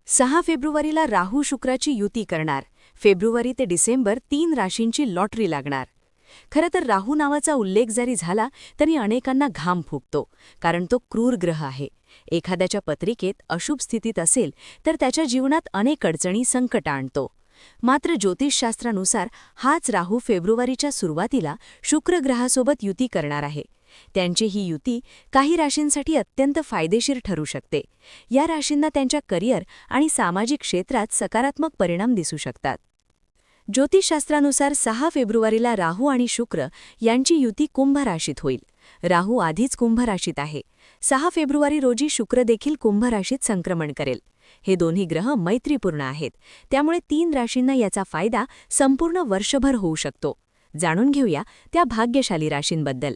6 फेब्रुवारीला राहू शुक्राची युती करणार. फेब्रुवारी ते डिसेंबर 3 राशींची लॉटरी लागणार. खरं तर राहू नावाचा उल्लेख जरी झाला तरी अनेकांना घाम फुटतो, कारण तो क्रूर ग्रह आहे. एखाद्याच्या पत्रिकेत अशुभ स्थितीत असेल तर त्याच्या जीवनात अनेक अडचणी संकट आणतो. मात्र ज्योतिषशास्त्रानुसार हाच राहू फेब्रुवारीच्या सुरुवातीला शुक्र ग्रहासोबत युती करणार आहे. त्यांची ही युती काही राशींसाठी अत्यंत फायदेशीर ठरू शकते. या राशींना त्यांच्या करिअर आणि सामाजिक क्षेत्रात सकारात्मक परिणाम दिसू शकतात. ज्योतिषशास्त्रानुसार 6 फेब्रुवारीला राहू आणि शुक्र यांची युती कुंभ राशीत होईल. राहू आधीच कुंभ राशीत आहे. 6 फेब्रुवारी रोजी शुक्र देखील कुंभ राशीत संक्रमण करेल. हे दोन्ही ग्रह मैत्रीपूर्ण आहेत, त्यामुळे 3 राशींना याचा फायदा संपूर्ण वर्षभर होऊ शकतो. जाणून घेऊया त्या भाग्यशाली राशींबद्दल.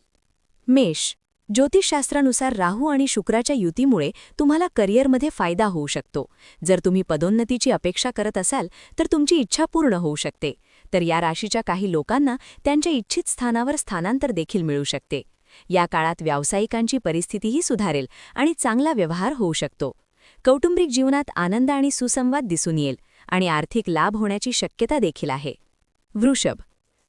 मेष. ज्योतिषशास्त्रानुसार राहू आणि शुक्राच्या युतीमुळे तुम्हाला करिअरमध्ये फायदा होऊ शकतो. जर तुम्ही पदोन्नतीची अपेक्षा करत असाल तर तुमची इच्छा पूर्ण होऊ शकते. तर या राशीच्या काही लोकांना त्यांच्या इच्छित स्थानावर स्थानांतर देखील मिळू शकते. या काळात व्यावसायिकांची परिस्थितीही सुधारेल आणि चांगला व्यवहार होऊ शकतो. कौटुंबिक जीवनात आनंद आणि सुसंवाद दिसून येईल आणि आर्थिक लाभ होण्याची शक्यता देखील आहे. वृषभ.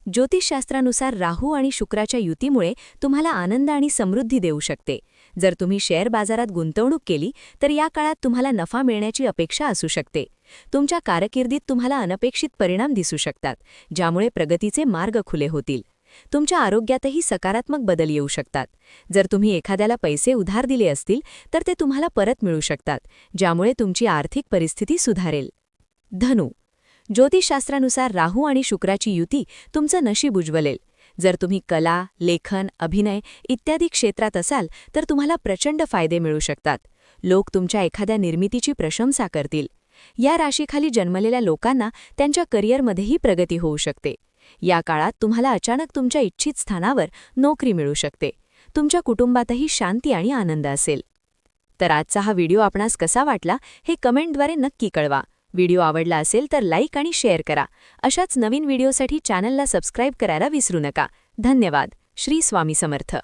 ज्योतिषशास्त्रानुसार राहू आणि शुक्राच्या युतीमुळे तुम्हाला आनंद आणि समृद्धी देऊ शकते. जर तुम्ही शेअर बाजारात गुंतवणूक केली तर या काळात तुम्हाला नफा मिळण्याची अपेक्षा असू शकते. तुमच्या कारकिर्दीत तुम्हाला अनपेक्षित परिणाम दिसू शकतात, ज्यामुळे प्रगतीचे मार्ग खुले होतील. तुमच्या आरोग्यातही सकारात्मक बदल येऊ शकतात. जर तुम्ही एखाद्याला पैसे उधार दिले असतील तर ते तुम्हाला परत मिळू शकतात, ज्यामुळे तुमची आर्थिक परिस्थिती सुधारेल. धनु. ज्योतिषशास्त्रानुसार राहू आणि शुक्राची युती तुमचं नशीब उज्ज्वलेल. जर तुम्ही कला, लेखन, अभिनय इत्यादी क्षेत्रात असाल तर तुम्हाला प्रचंड फायदे मिळू शकतात. लोक तुमच्या एखाद्या निर्मितीची प्रशंसा करतील. या राशीखाली जन्मलेल्या लोकांना त्यांच्या करिअरमध्येही प्रगती होऊ शकते. या काळात तुम्हाला अचानक तुमच्या इच्छित स्थानावर नोकरी मिळू शकते. तुमच्या कुटुंबातही शांती आणि आनंद असेल. तर आजचा हा व्हिडिओ आपणास कसा वाटला हे कमेंटद्वारे नक्की कळवा. व्हिडिओ आवडला असेल तर लाईक आणि शेअर करा. अशाच नवीन व्हिडिओसाठी चॅनलला सबस्क्राईब करायला विसरू नका. धन्यवाद. श्री स्वामी समर्थ.